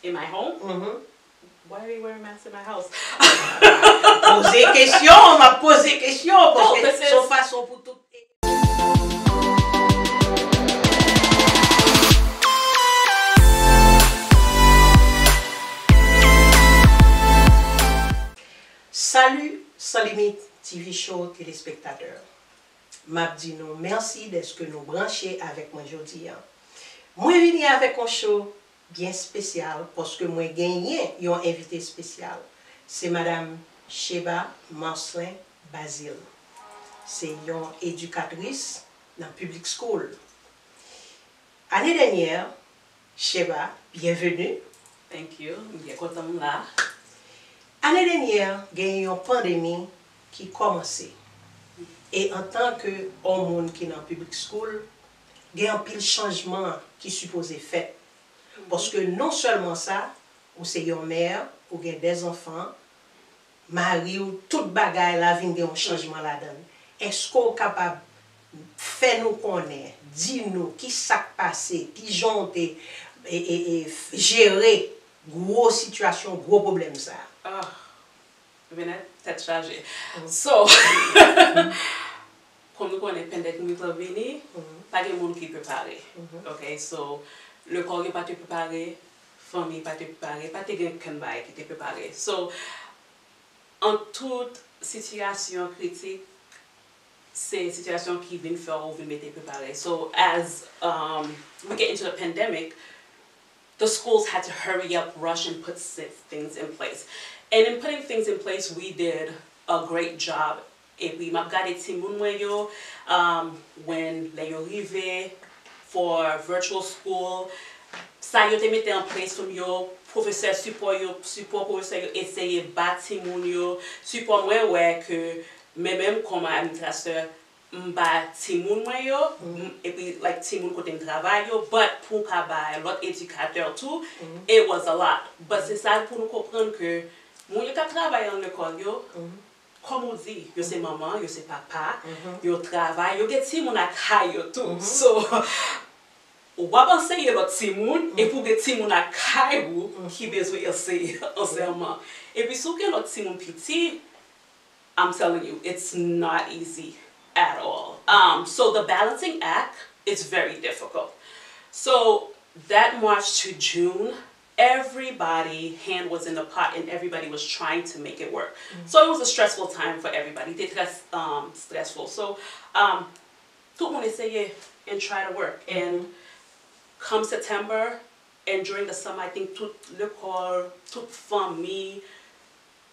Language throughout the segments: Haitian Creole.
In my home? Why are you wearing masks in my house? Poser question, on m'a posé question parce que son façon pour tout. Salut, sans limite TV show téléspectateurs. M'a dit nous merci d'être que nous branchés avec moi aujourd'hui. Moi venu avec un show bien spécial parce que moi gagné un invité spécial. C'est madame Sheba Marcelin Basile. C'est une éducatrice dans public school. Année dernière, Sheba, bienvenue. Thank you. Je suis content là. Année dernière, il y a eu une pandémie qui a commencé. Et en tant que monde qui est dans le public school, il y a un pile changement qui est supposé fait. Parce que non seulement ça, ou c'est une mère, ou il y a des enfants, mari ou toute bagaille là vient un changement là-dedans. Est-ce qu'on est capable de faire nous connaître, dire nous qui s'est passé, qui jonte et gérer gros situation, gros problème ça? Tête chargée. So, comme nous connaissons pandémie qui est venue, pas de monde qui est préparé. Ok, so le corps n'est pas préparé, la famille n'est pas préparée, pas de quelqu'un qui est préparé. So, en toute situation critique, c'est une situation qui vient faire ou vient mettre préparé. So, as we get into the pandemic, the schools had to hurry up, rush, and put things in place. And in putting things in place, we did a great job. Et puis, m'a gardé Timoun yo when les arrivé for virtual school. Ça yo te mette en place from yo professeur support professeur yo essayer battre Timoun yo support moi ouais que même comme administrateur m'ba Timoun yo et puis like Timoun côté travail yo but pour ka ba l'autre éducateur tout it was a lot but c'est ça pour nous comprendre que mon yo ka travailler dans l'école yo comme on dit, yo c'est maman, yo c'est papa, yo travail, yo get Timoun à caille yo tout. So, ou va penser yo l'autre Timoun et pour get Timoun à caille ou qui besoin essayer enseignement. Et puis sous que l'autre Timoun petit, I'm telling you, it's not easy at all. So the balancing act is very difficult. So that March to June, everybody's hand was in the pot and everybody was trying to make it work. So it was a stressful time for everybody. C'était très stressful. So tout le monde essayait and try to work. And come September and during the summer, I think toute l'école, toute famille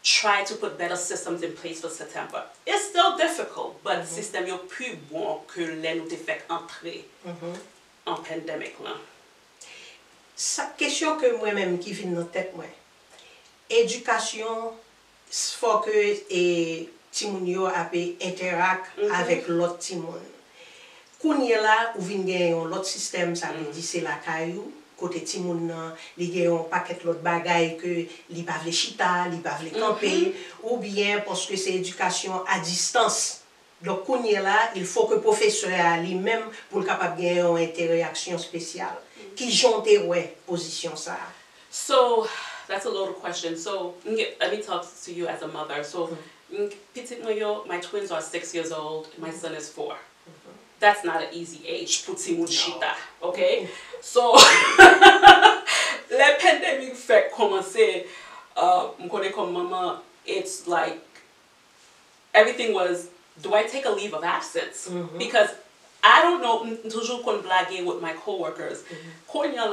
tried to put better systems in place for September. It's still difficult, but le système est plus bon que les nous fait entrer en pandémie là. Sa question que moi-même qui vient dans tête moi. Éducation, faut que Timoun yo a interact avec l'autre Timoun. Kounye là ou vinn gen l'autre système ça veut dire c'est la caillou côté Timoun nan li gen un paquet l'autre bagay que li pa vle chita, li pa vle camper ou bien parce que c'est éducation à distance. Donc kounye là, il faut que professeur lui-même pour capable gagner une interaction spéciale. Qui jonte ouais position ça. So that's a loaded question. So let me talk to you as a mother. So petit moyo, my twins are 6 years old. My son is 4. That's not an easy age. Puti muchita, okay? So le pandemic fait commencer. M'kone comme maman, it's like everything was. Do I take a leave of absence? Because I don't know, toujours kon blague with my coworkers. Konya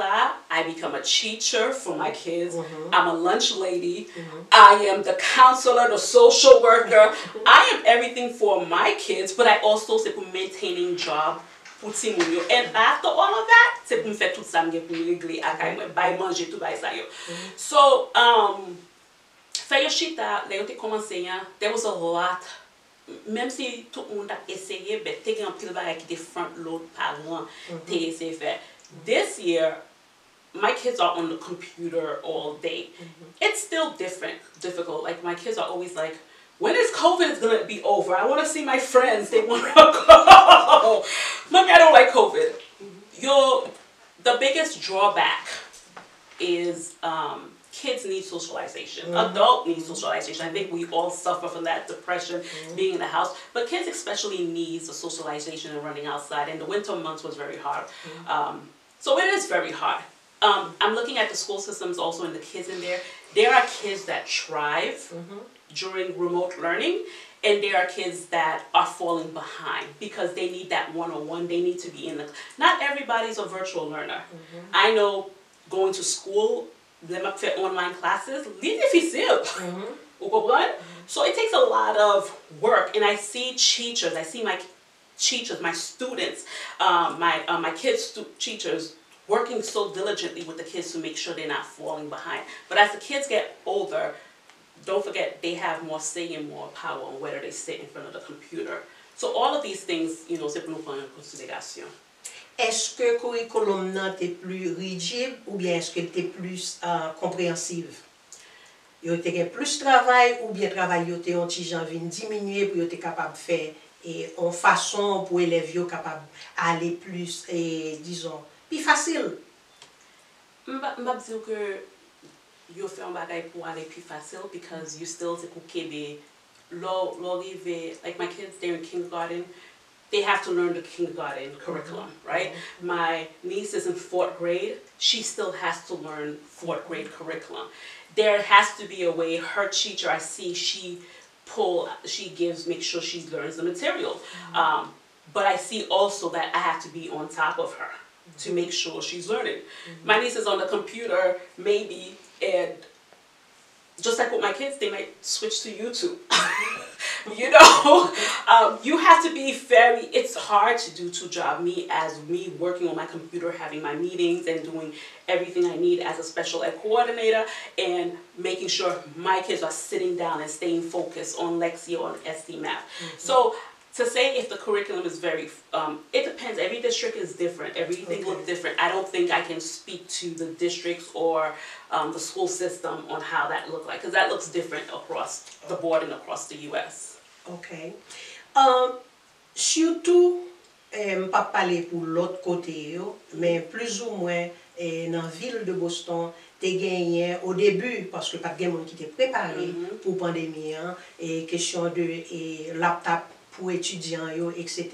I become a teacher for my kids. I'm a lunch lady. I am the counselor, the social worker. I am everything for my kids, but I also say for maintaining job pour Timoun yo. And after all of that, c'est pour me faire tout ça m'ge pour me régler akay moi, bay manger tout bay sa yo. So, fait yo chita, là yo te commencé, there was a lot. Même si tout le monde a essayé, mais t'es un pile bagay qui te front load parents, t'es essayé faire. This year, my kids are on the computer all day. It's still difficult. Like my kids are always like, when is COVID gonna be over? I want to see my friends. They want to go. Mommy, I don't like COVID. The biggest drawback is kids need socialization. Adults need socialization. I think we all suffer from that depression, being in the house. But kids especially need the socialization and running outside. And the winter months was very hard. So it is very hard. I'm looking at the school systems also and the kids in there. There are kids that thrive during remote learning. And there are kids that are falling behind because they need that one-on-one. They need to be in the... Not everybody's a virtual learner. I know going to school, them up for online classes, difficile. So it takes a lot of work. And I see teachers, my teachers, my students, my kids' teachers working so diligently with the kids to make sure they're not falling behind. But as the kids get older, don't forget, they have more say and more power on whether they sit in front of the computer. So all of these things, you know, c'est pour nous prendre en considération. Est-ce que le curriculum est plus rigide ou bien est-ce qu'il est plus compréhensive? Il y a plus de travail ou bien travail est un petit genre diminuer pour être capable de faire et en façon pour élèves capable aller plus et disons plus facile. Je vais dire que you fait un bagay pour aller plus facile because you still te couper des like my kids, they're in kindergarten, they have to learn the kindergarten curriculum, right? My niece is in 4th grade, she still has to learn 4th grade curriculum. There has to be a way, her teacher, I see make sure she learns the material. But I see also that I have to be on top of her to make sure she's learning. My niece is on the computer, maybe, and just like with my kids, they might switch to YouTube. You know, you have to be it's hard to do two jobs. Me working on my computer, having my meetings and doing everything I need as a special ed coordinator and making sure my kids are sitting down and staying focused on Lexia or on SD Math. So to say if the curriculum is very, it depends. Every district is different. Everything looks different. I don't think I can speak to the districts or the school system on how that looks like, because that looks different across the board and across the U.S. Ok. Surtout, pas parler pour l'autre côté, mais plus ou moins dans la ville de Boston, tu as gagné au début, parce que pas de monde qui t'est préparé pour la pandémie, et question de laptop pour étudiants, etc.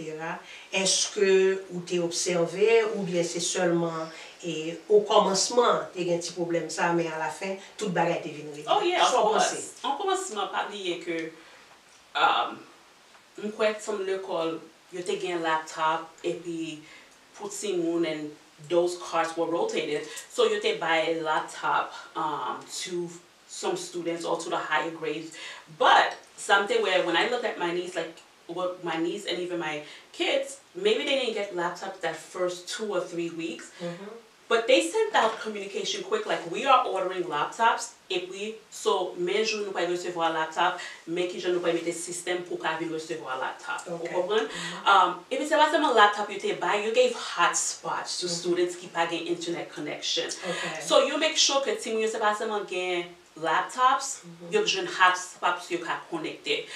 Est-ce que vous t'avez observé ou bien c'est seulement au commencement, tu as un petit problème ça, mais à la fin, tout le bagage est venu. Oh yeah, en commencement, pas oublier que je crois que some l'école, you take a laptop et puis pour Simon and those cards were rotated, so you take buy a laptop to some students or to the higher grades. But something where when I look at my niece, like what my niece and even my kids, maybe they didn't get laptops that first 2 or 3 weeks, but they sent out communication quick, like we are ordering laptops, et puis, so, mais je nous pas recevoir laptop, mais qui je nous pas mettre système pour qu'à venir recevoir laptop. Vous comprenez? If it's about some laptop you take buy, you gave hotspots to students qui pas gain internet connection. So you make sure que si you say about some gain laptops, you join hotspots you can connect it.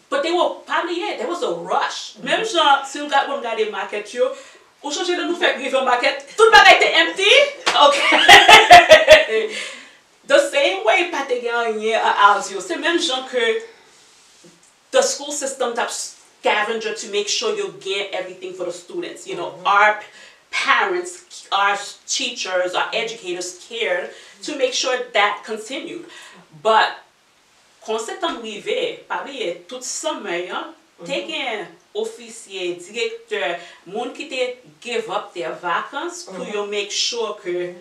But they were probably there was a rush. Même si vous got one guy in market you. Ou changer de nous faire griffer en maquette, tout le bagage était empty. Okay. The same way, pas te gagner à Alzio. C'est même genre que the school system tap scavenger to make sure you get everything for the students. You know, our parents, our teachers, our educators cared to make sure that continued. But quand c'est arrivé, pareil, toute semaine, taking officier, directeur, monde qui te give up their vacances pour you make sure que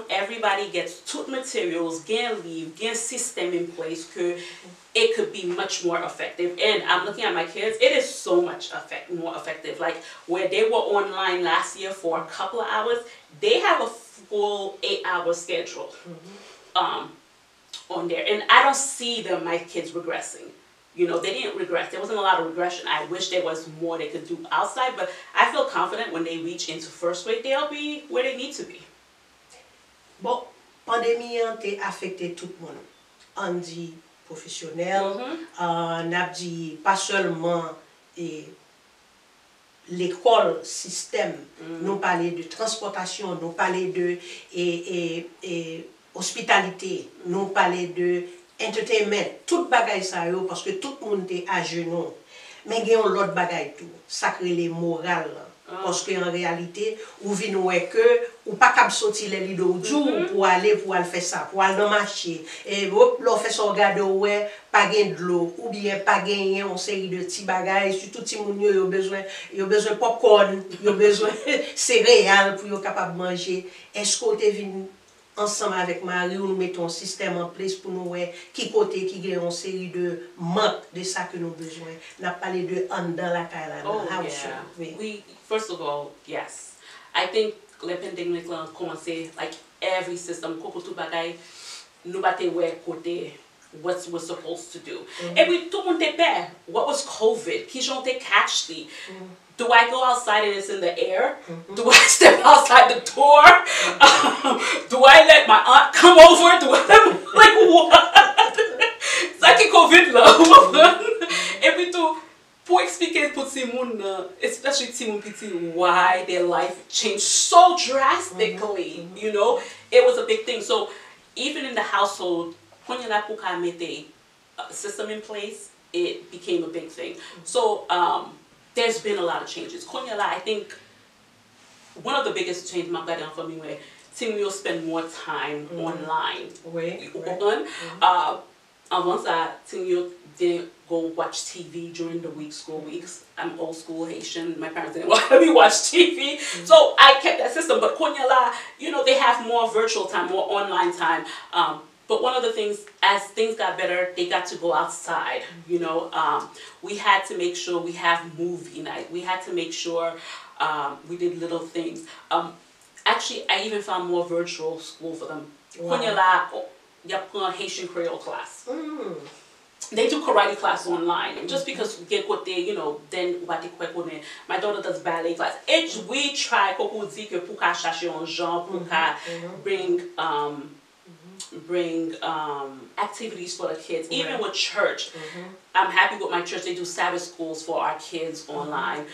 everybody gets tout materials, gain leave, gain system in place, que it could be much more effective. And I'm looking at my kids, it is so much more effective. Like where they were online last year for a couple of hours, they have a full 8-hour schedule on there. And I don't see my kids regressing. You know, they didn't regress. There wasn't a lot of regression. I wish there was more they could do outside, but I feel confident when they reach into 1st grade, they'll be where they need to be. Bon, pandémie a affecté tout le monde. On dit professionnel, on a dit pas seulement l'école, système, nous parler de transportation, nous parler de hospitalité, nous parler de entertainment, tout bagay ça yo, parce que tout le monde est à genoux. Mais il y a l'autre bagay tout, sacré les morales. Parce qu'en réalité, ou venez que ou pas capable sortir les lits du jour pour aller faire ça, pour aller dans le marché. Et l'on fait ça regarder ouais, pas gain de l'eau ou bien pas gagner une série de petits bagages, surtout petit moun yo besoin popcorn, yo besoin céréales pour yo capable manger. Est-ce que tu venu ensemble avec Marie ou nous mettons un système en place pour nous voir qui côté qui gagne une série de manque de ça que nous avons besoin. On a parlé de dans la caille we first of all, yes. I think le pandemic là commencé like every system koko tout bagay nous batte ouais côté what we're supposed to do. Et puis tout le monde était peur. What was COVID? Qui j'en t'ai catch the do I go outside and it's in the air? Do I step outside the door? Do I let my aunt come over? Do I like what? Ça qui COVID là. Et puis tout, pour expliquer pour ces gens, especially ces gens petits, why their life changed so drastically, you know, it was a big thing. So even in the household, when you like to make a system in place, it became a big thing. So there's been a lot of changes. Konyala, I think one of the biggest changes my dad for me where team will spend more time online. Once team didn't go watch TV during the week, school weeks. I'm old school Haitian. My parents didn't want me watch TV. So I kept that system. But Konyala, you know, they have more virtual time, more online time. But one of the things, as things got better, they got to go outside, you know. We had to make sure we have movie night. We had to make sure we did little things. Actually, I even found more virtual school for them. Wow. You have Haitian Creole class. They do karate class online. And just because we get what they, you know, then my daughter does ballet class. We try bring activities for the kids, even with church. I'm happy with my church. They do Sabbath schools for our kids online.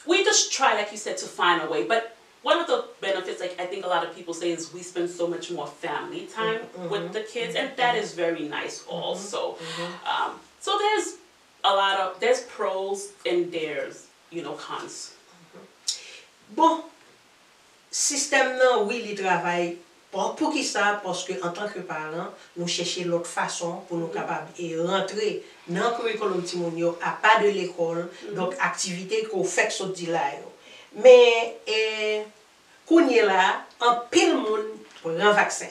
We just try, like you said, to find a way. But one of the benefits, like I think a lot of people say, is we spend so much more family time with the kids, and that is very nice also. So there's pros and there's, you know, cons. Bon, système nan, oui, il travaille. Pour qui ça? Parce que en tant que parents, nous cherchons l'autre façon pour nous capables et rentrer dans le curriculum Timonio à pas de l'école, donc activité qu'on fait ce dit là. Mais qu'on y est là, en pile monde prend vaccin.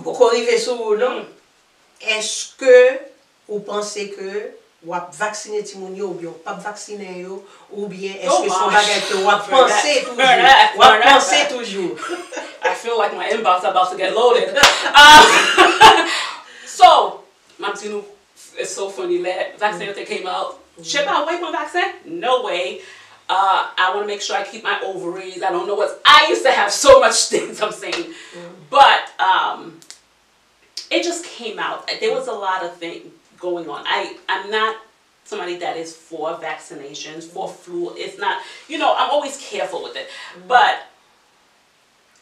Pour arriver sur non, est-ce que vous pensez que ou vacciner Timonio ou bien pas vacciner yo ou bien est-ce que son bagage que ou penser toujours I feel like my inbox is about to get loaded. So, Mamtinu, it's so funny that vaccine that came out. Should I wait my vaccine? No way. I want to make sure I keep my ovaries. I don't know what I used to have so much things I'm saying, but it just came out. There was a lot of things going on. I'm not somebody that is for vaccinations, for flu. It's not, you know, I'm always careful with it. But,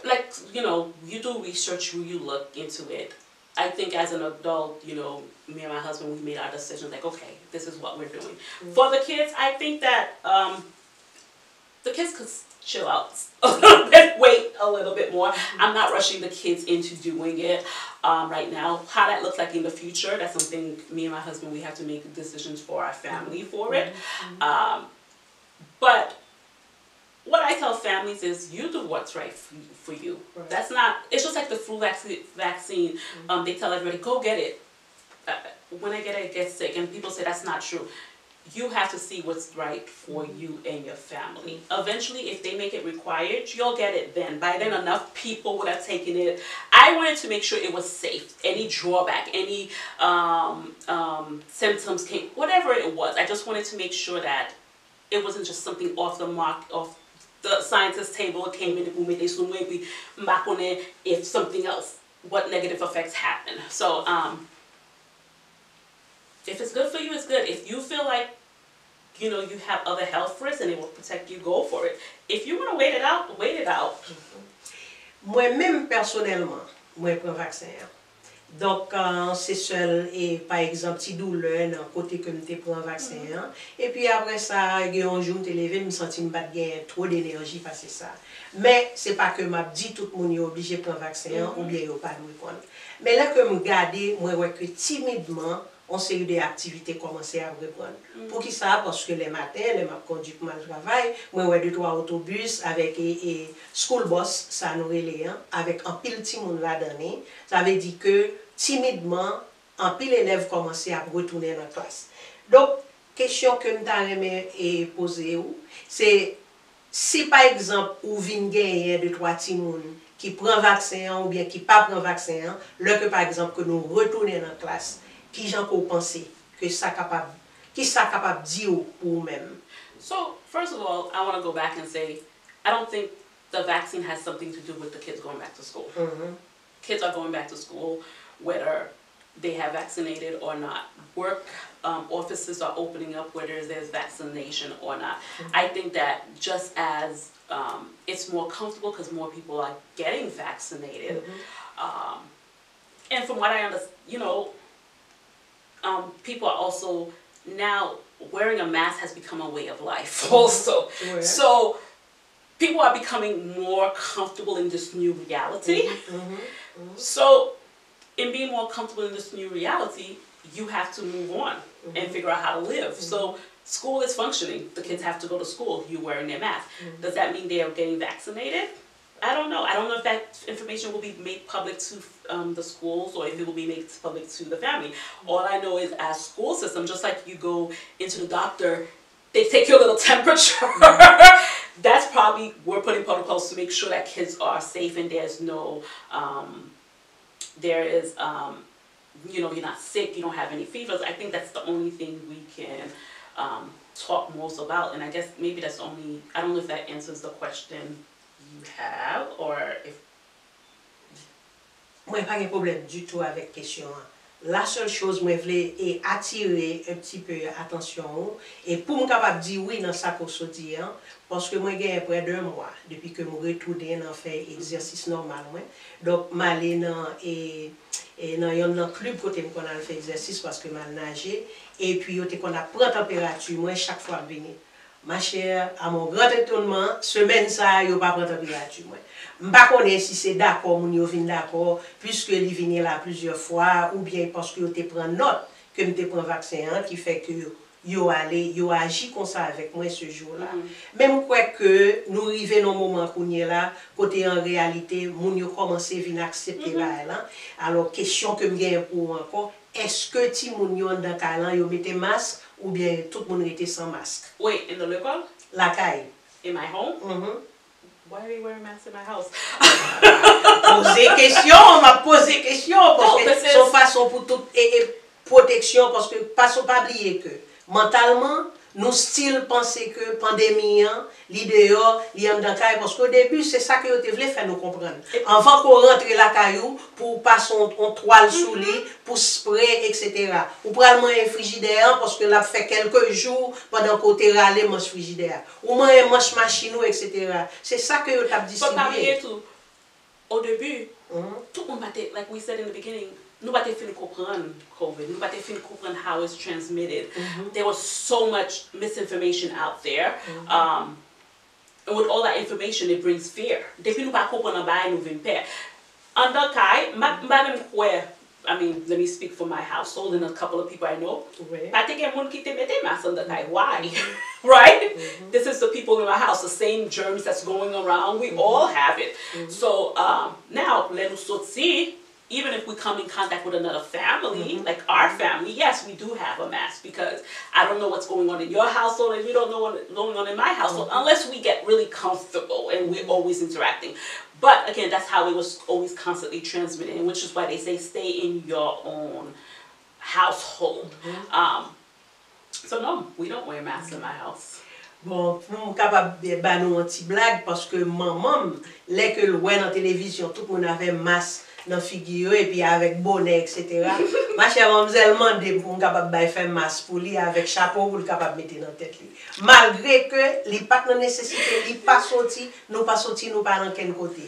like, you know, you do research, you look into it. I think as an adult, you know, me and my husband, we made our decision, like, okay, this is what we're doing. For the kids, I think that the kids could chill out a little bit, wait a little bit more. I'm not rushing the kids into doing it right now. How that looks like in the future, that's something me and my husband, we have to make decisions for our family for it. But what I tell families is you do what's right for you. That's not, it's just like the flu vaccine. They tell everybody, go get it. When I get it, I get sick. And people say that's not true. You have to see what's right for you and your family. Eventually, if they make it required, you'll get it then. By then, enough people would have taken it. I wanted to make sure it was safe. Any drawback, any symptoms came, whatever it was. I just wanted to make sure that it wasn't just something off the mark, off the scientist's table. It came in the boom, back on it if something else, what negative effects happen. So, if it's good for you, it's good. If you feel like you know, you have other health risks and it will protect you, go for it. If you want to wait it out, wait it out. Moi-même, personnellement, moi, je prends vaccin. Donc, c'est seul, et par exemple, si douleur, dans le côté que je prends vaccin. Et puis après ça, un jour, je me levé, je me sens que je trop d'énergie parce que ça. Mais ce n'est pas que je dis tout le monde est obligé de prendre vaccin ou bien il n'y a pas de prendre. Mais là que je regarde, moi, je vois que timidement, on série d'activités commencer à reprendre. Pour qui ça? Parce que les matins, les m'a conduit pour le travail, moi, ouais, 2-3 autobus avec school bus, ça nous relève, avec un pile petit monde là-dedans. Ça veut dire que timidement, un pile élève commencer à retourner dans la classe. Donc, question que je poser, c'est si par exemple, ou vient gagner 2-3 petits monde qui prend vaccin ou bien qui pas prend vaccin, là que par exemple que nous retournons dans la classe, qui j'en peut penser que ça capable dire pour même. So first of all, I want to go back and say I don't think the vaccine has something to do with the kids going back to school. Kids are going back to school whether they have vaccinated or not. Work offices are opening up whether there's vaccination or not. I think that just as it's more comfortable because more people are getting vaccinated, and from what I understand, you know, people are also now wearing a mask has become a way of life also. So people are becoming more comfortable in this new reality. So in being more comfortable in this new reality, you have to move on and figure out how to live. So school is functioning. The kids have to go to school. You're wearing their mask. Does that mean they are getting vaccinated? I don't know. I don't know if that information will be made public to the schools or if it will be made public to the family. All I know is as school system, just like you go into the doctor, they take your little temperature. That's probably, we're putting protocols to make sure that kids are safe and there's no, you know, you're not sick, you don't have any fevers. I think that's the only thing we can talk most about. And I guess maybe that's only, I don't know if that answers the question you have, or if... Moi, pas de problème du tout avec question. La seule chose que je voulais attirer un petit peu attention et pour me capable dire oui dans ça qu'on se dit, parce que moi j'ai près d'un mois depuis que je retourné dans faire exercice normal, donc m'aller dans un club côté qu'on a fait exercice parce que mal nager et puis qu'on a prend température moi chaque fois venir. Ma chère, à mon grand étonnement, semaine ça, yo pas prendre température moi. M'pas connais si c'est d'accord moun yo vinn d'accord puisque li vinn là plusieurs fois ou bien parce que yo te prend note que me te prend vaccin qui fait que yo agi comme ça avec moi ce jour-là. Même quoi que nous arriver dans moment qu'on est là côté en réalité moun yo commencer vinn accepter là. Alors question que me pour encore, est-ce que ti moun yo dans calan yo mette masque ou bien tout le monde était sans masque? Wait, in the local? La caille. In my home? Why are they wearing masks in my house? m'a posé question parce que son façon pour toute protection parce que pas oublier que mentalement nous style penser que pandémie l'idée li en dans caille parce qu'au début c'est ça que yo te voulait faire nous comprendre. Avant qu'on rentre la caillou pour passer en toile sous lit pour spray etc. Ou probablement un frigidaire parce que là fait quelques jours pendant qu'on te râler manche frigidaire. Ou moins manche machine etc. C'est ça que yo t'a distribué. Au début, tout le monde battait, like we said in the beginning, nous battait fin comprendre COVID, nous battait fin comprendre how it's transmitted. There was so much misinformation out there. And with all that information, it brings fear. Depuis nous pas comprendre ba nous vinn peur. En tant que même quoi, I mean, let me speak for my household and a couple of people I know. Pas te gen moun ki te mette masque en tant que why? Right? This is the people in my house, the same germs that's going around. We all have it. So now, let us see. Even if we come in contact with another family, like our family, yes, we do have a mask because I don't know what's going on in your household and you don't know what's going on in my household unless we get really comfortable and we're always interacting. But again, that's how it was always constantly transmitted, which is why they say stay in your own household. So no, we don't wear masks in my house. Bon, pour capable de nous un petit blague parce que maman, les que le voit dans la télévision, tout le monde avait masque dans figure et puis avec bonnet, etc. Ma chère mademoiselle demande pour capable de faire masse pour lui avec chapeau pour capable mettre dans tête lui. Malgré que les pas de nécessité, les pas sorti, nous pas dans quel côté.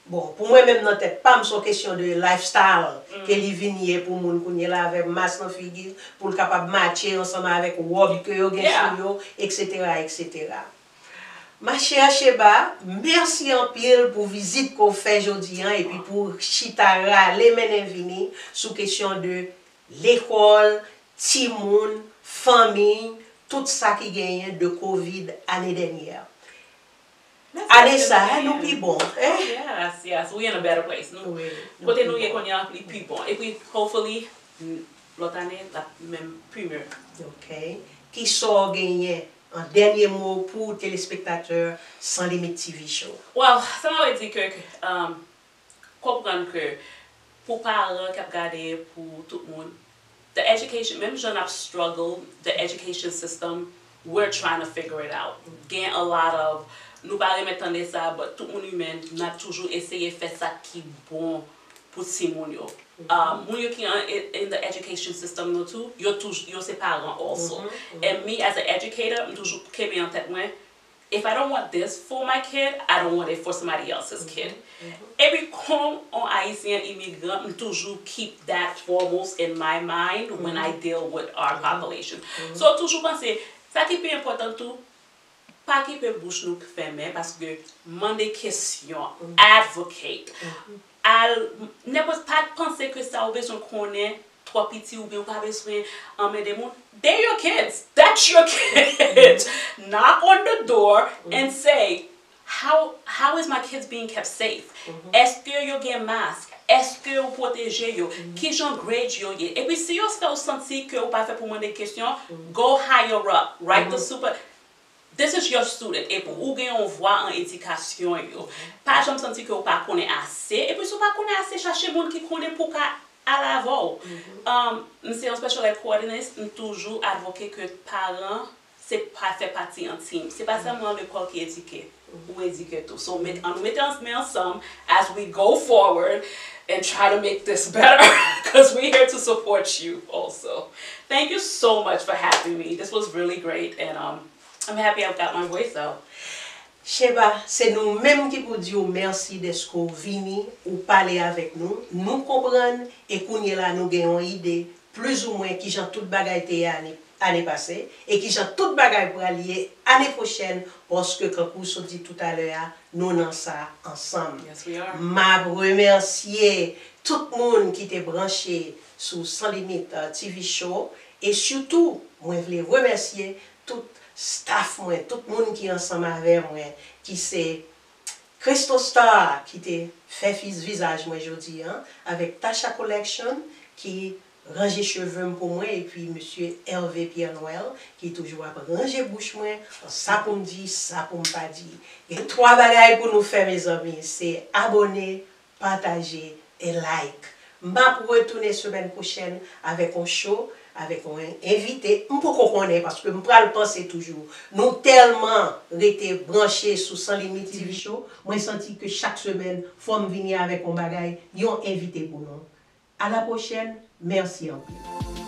Bon, pour moi même dans tête, pas une question de lifestyle que les vignes pour moun kounye là avec masse dans figure pour capable matcher ensemble avec robe que yo gen sur yo, etc. etc. Ma chère Sheba, merci en pile pour visite qu'on fait aujourd'hui et puis pour chitara les menevini sous question de l'école, timoun, famille, tout ça qui gagne de Covid l'année dernière. Année ça, nous plus bon. Yes, we're in a better place. Côté nous, y a plus bon. Et puis, hopefully, l'autre année, la même primeur. Ok. Qui sort gagné? Un dernier mot pour téléspectateurs sans limite TV show. Well, ça m'a dit que comprendre que pour parents qui regardent pour tout le monde, the education, même si on a struggled, the education system, we're trying to figure it out. Gain a lot of, nous parlons maintenant de ça, mais tout le monde humain n'a toujours essayé de faire ça qui est bon pour ces gens. Moun yo ki in the education system no too, yo se parents also. And me as an educator, I'm toujours keeping en tête moi, if I don't want this for my kid, I don't want it for somebody else's kid. Every con on Haitian immigrant, I'm toujours keep that foremost in my mind when I deal with our population. So toujours penser, ça qui est important tout, pas qui peut bouche nous fermer parce que demander question, advocate. Ne pas penser que ça a besoin qu'on ait trois petits ou bien pas besoin d'emmener des gens. They're your kids. That's your kids. Knock on the door and say, how is my kids being kept safe? Est-ce que yo gen masque? Est-ce que vous protégez yo? Qui j'en grade yo ye? Et puis si yo se senti que vous pas fait pour moi des questions, go higher up. Write the super. This is your student. Et pour ou gen on voit en éducation yo. Pas jamais senti que vous pas connaît assez. Et puis si vous pas connaît assez, cherchez monde qui connaît pour qu'à l'avant. C'est un special ed coordinator, toujours advoqué que parents c'est pas fait partie en team. C'est pas seulement l'école qui éduque ou éduque tout. So on met ensemble as we go forward and try to make this better because we're here to support you also. Thank you so much for having me. This was really great and I'm happy I've got my voice out. Sheba, c'est nous-mêmes qui vous disons merci d'être venus ou parler avec nous. Nous comprenons et qu'on y là nous avons une idée plus ou moins qui j'en toute bagaille était année passée et qui j'en toute bagaille pour aller année prochaine parce que comme vous dit tout à l'heure, nous n'en ça ensemble. Yes, we are. Ma remercier tout le monde qui était branché sur Sans Limite TV Show et surtout, moi je voulais remercier tout staff moi, tout le monde qui est ensemble avec moi, qui c'est Christo Star qui te fait visage moi aujourd'hui avec Tasha Collection qui range cheveux pour moi et puis monsieur Hervé Pierre Noël qui toujours à ranger bouche moi, ça pour me dire, ça pour me pas dire. Et trois bagailles pour nous faire mes amis, c'est abonner, partager et like. M'a pour retourner semaine prochaine avec un show avec un invité, je peux connaître parce que je le penser toujours. Nous tellement été branchés sur Sans Limite TV Show, moi senti que chaque semaine, il faut venir avec un bagage, un invité pour nous. À la prochaine, merci en plus.